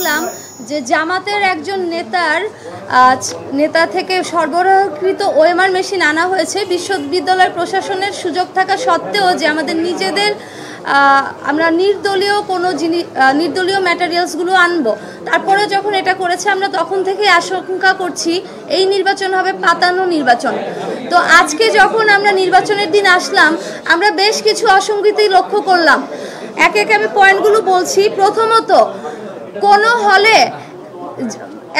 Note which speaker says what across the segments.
Speaker 1: দেখলাম যে জামাতের একজন নেতা থেকে সরবরাহকৃত ওএমআর মেশিন আনা হয়েছে বিশ্ববিদ্যালয় প্রশাসনের সুযোগ থাকা সত্ত্বেও যে আমাদের নিজেদের আমরা নির্দলীয় ম্যাটেরিয়ালসগুলো আনবো। তারপরে যখন এটা করেছে আমরা তখন থেকে আশঙ্কা করছি এই নির্বাচন হবে পাতানো নির্বাচন। তো আজকে যখন আমরা নির্বাচনের দিন আসলাম আমরা বেশ কিছু অসঙ্গতি লক্ষ্য করলাম। একে একে আমি পয়েন্টগুলো বলছি। প্রথমত, কোনো হলে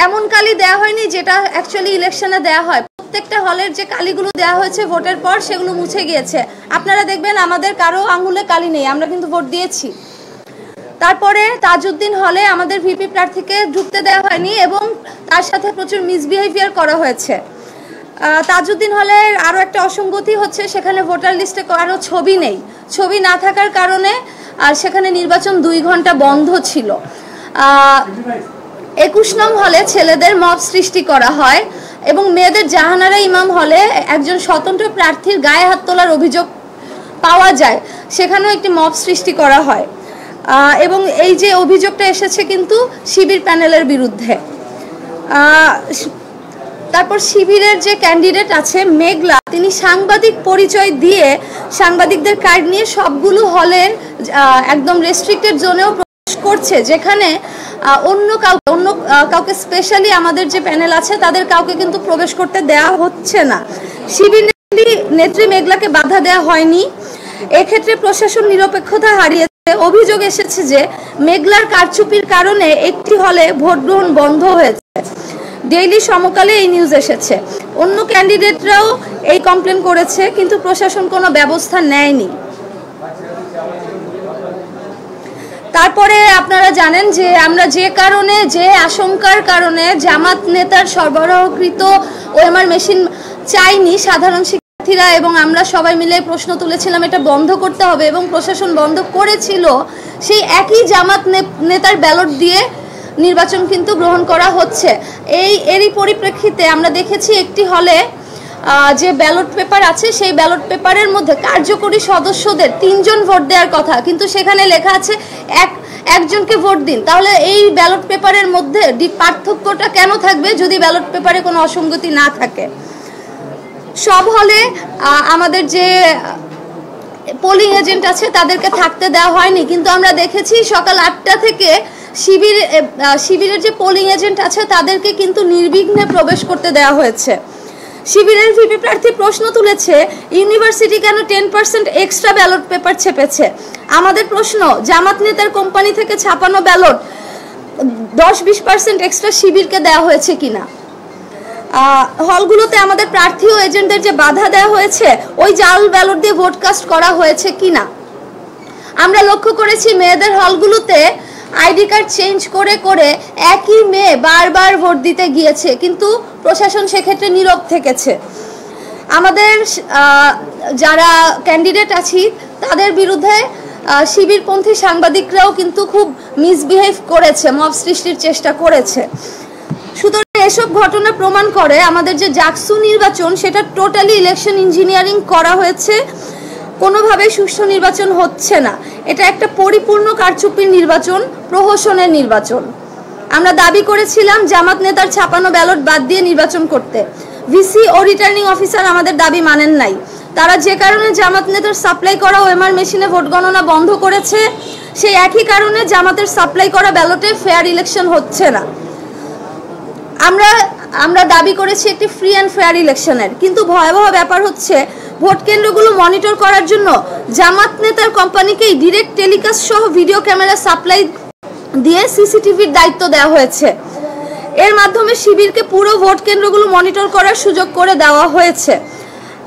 Speaker 1: এমন কালি দেওয়া হয়নি যেটা অ্যাকচুয়ালি ইলেকশনে দেওয়া হয়। প্রত্যেকটা হলের যে কালিগুলো দেওয়া হয়েছে ভোটের পর সেগুলো মুছে গিয়েছে। আপনারা দেখবেন আমাদের কারো আঙুলে কালি নেই, আমরা কিন্তু ভোট দিয়েছি। তারপরে তাজউদ্দিন হলে আমাদের ভিপি প্রার্থীকে ঢুকতে দেওয়া হয়নি এবং তার সাথে প্রচুর মিসবিহেভিয়ার করা হয়েছে। তাজউদ্দিন হলের আরও একটা অসঙ্গতি হচ্ছে সেখানে ভোটার লিস্টে কারো ছবি নেই। ছবি না থাকার কারণে আর সেখানে নির্বাচন 2 ঘন্টা বন্ধ ছিল। 21 নং হলে ছেলেদের মব সৃষ্টি করা হয় এবং মেয়েদের জাহানারা ইমাম হলে একজন স্বতন্ত্র প্রার্থীর গায়ে হাত তোলার অভিযোগ পাওয়া যায়, সেখানেও একটি মব সৃষ্টি করা হয় এবং এই যে অভিযোগটা এসেছে কিন্তু শিবির প্যানেলের বিরুদ্ধে। তারপর শিবিরের যে ক্যান্ডিডেট আছে মেঘলা, তিনি সাংবাদিক পরিচয় দিয়ে সাংবাদিকদের কার্ড নিয়ে সবগুলো হলের একদম রেস্ট্রিক্টেড জোনেও প্রবেশ করছে, যেখানে অন্য কাউকে স্পেশালি আমাদের যে প্যানেল আছে তাদের কাউকে কিন্তু প্রবেশ করতে দেয়া হচ্ছে না। শিবির নেত্রী মেঘলাকে বাধা দেওয়া হয়নি। এক্ষেত্রে প্রশাসন নিরপেক্ষতা হারিয়েছে। অভিযোগ এসেছে যে মেঘলার কারচুপির কারণে একটি হলে ভোট গ্রহণ বন্ধ হয়েছে। ডেইলি সমকালে এই নিউজ এসেছে। অন্য ক্যান্ডিডেটরাও এই কমপ্লেন করেছে কিন্তু প্রশাসন কোনো ব্যবস্থা নেয়নি। তারপরে আপনারা জানেন যে আমরা যে আশঙ্কার কারণে জামাত নেতার সরবরাহকৃত ওএমআর মেশিন চাইনি, সাধারণ শিক্ষার্থীরা এবং আমরা সবাই মিলে প্রশ্ন তুলেছিলাম এটা বন্ধ করতে হবে এবং প্রশাসন বন্ধ করেছিল, সেই একই জামাত নেতার ব্যালট দিয়ে নির্বাচন কিন্তু গ্রহণ করা হচ্ছে। এরই পরিপ্রেক্ষিতে আমরা দেখেছি একটি হলে যে ব্যালট পেপার আছে সেই ব্যালট পেপারের মধ্যে কার্যকরী সদস্যদের 3 জন ভোট দেওয়ার কথা, কিন্তু সেখানে লেখা আছে একজনকে ভোট দিন। তাহলে এই ব্যালট পেপারের মধ্যে পার্থক্যটা কেন থাকবে যদি ব্যালট পেপারে কোনো অসঙ্গতি না থাকে? সব হলে আমাদের যে পোলিং এজেন্ট আছে তাদেরকে থাকতে দেওয়া হয়নি, কিন্তু আমরা দেখেছি সকাল 8টা থেকে শিবিরের যে পোলিং এজেন্ট আছে তাদেরকে কিন্তু নির্বিঘ্নে প্রবেশ করতে দেওয়া হয়েছে। শিবিরের ভিপি প্রার্থী প্রশ্ন তুলেছে ইউনিভার্সিটি কেন 10% এক্সট্রা ব্যালট পেপার ছেপেছে। আমাদের প্রশ্ন, জামাত নেতার কোম্পানি থেকে ছাপানো ব্যালট 10-20% এক্সট্রা শিবিরকে দেওয়া হয়েছে কিনা। হলগুলোতে আমাদের প্রার্থী ও এজেন্টদের যে বাধা দেওয়া হয়েছে ওই জাল ব্যালট দিয়ে ভোট কাস্ট করা হয়েছে কিনা। আমরা লক্ষ্য করেছি মেয়েদের হলগুলোতে আইডি কার্ড চেঞ্জ করে করে একই মেয়ে বারবার ভোট দিতে গিয়েছে, কিন্তু প্রশাসন সেক্ষেত্রে নীরব থেকেছে। আমাদের যারা ক্যান্ডিডেট আছি তাদের বিরুদ্ধে শিবিরপন্থী সাংবাদিকরাও কিন্তু খুব মিসবিহেভ করেছে, মব সৃষ্টির চেষ্টা করেছে। সুতরাং এসব ঘটনা প্রমাণ করে আমাদের যে জাকসু নির্বাচন সেটা টোটালি ইলেকশন ইঞ্জিনিয়ারিং করা হয়েছে, কোনোভাবে সুষ্ঠু নির্বাচন হচ্ছে না। এটা একটা পরিপূর্ণ কারচুপির নির্বাচন, প্রহসনের নির্বাচন। আমরা দাবি করেছিলাম জামাত নেতার ছাপানো ব্যালট বাদ দিয়ে নির্বাচন করতে। ভিসি ও রিটার্নিং অফিসার আমাদের দাবি মানেন নাই। তারা যে কারণে জামাত নেতার সাপ্লাই করা ওএমআর মেশিনে ভোট গণনা বন্ধ করেছে, সেই একই কারণে জামাতের সাপ্লাই করা ব্যালটে ফেয়ার ইলেকশন হচ্ছে না। আমরা দাবি করেছি একটি ফ্রি অ্যান্ড ফেয়ার ইলেকশনের, কিন্তু ভয়াবহ ব্যাপার হচ্ছে ভোট কেন্দ্রগুলো মনিটর করার জন্য জামাত নেতার কোম্পানিকেই ডিরেক্ট টেলিকাস্ট সহ ভিডিও ক্যামেরা সাপ্লাই দিয়ে সিসিটিভির দায়িত্ব দেওয়া হয়েছে। এর মাধ্যমে শিবিরকে পুরো ভোট কেন্দ্রগুলো মনিটর করার সুযোগ করে দেওয়া হয়েছে।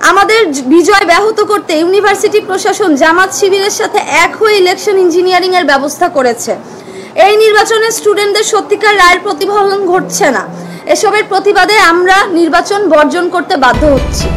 Speaker 1: আমাদের বিজয় ব্যাহত করতে ইউনিভার্সিটি প্রশাসন জামাত শিবিরের সাথে এক হয়ে ইলেকশন ইঞ্জিনিয়ারিং এর ব্যবস্থা করেছে। এই নির্বাচনে স্টুডেন্টদের সত্যিকার রায়ের প্রতিফলন ঘটছে না। এসবের প্রতিবাদে আমরা নির্বাচন বর্জন করতে বাধ্য হচ্ছি।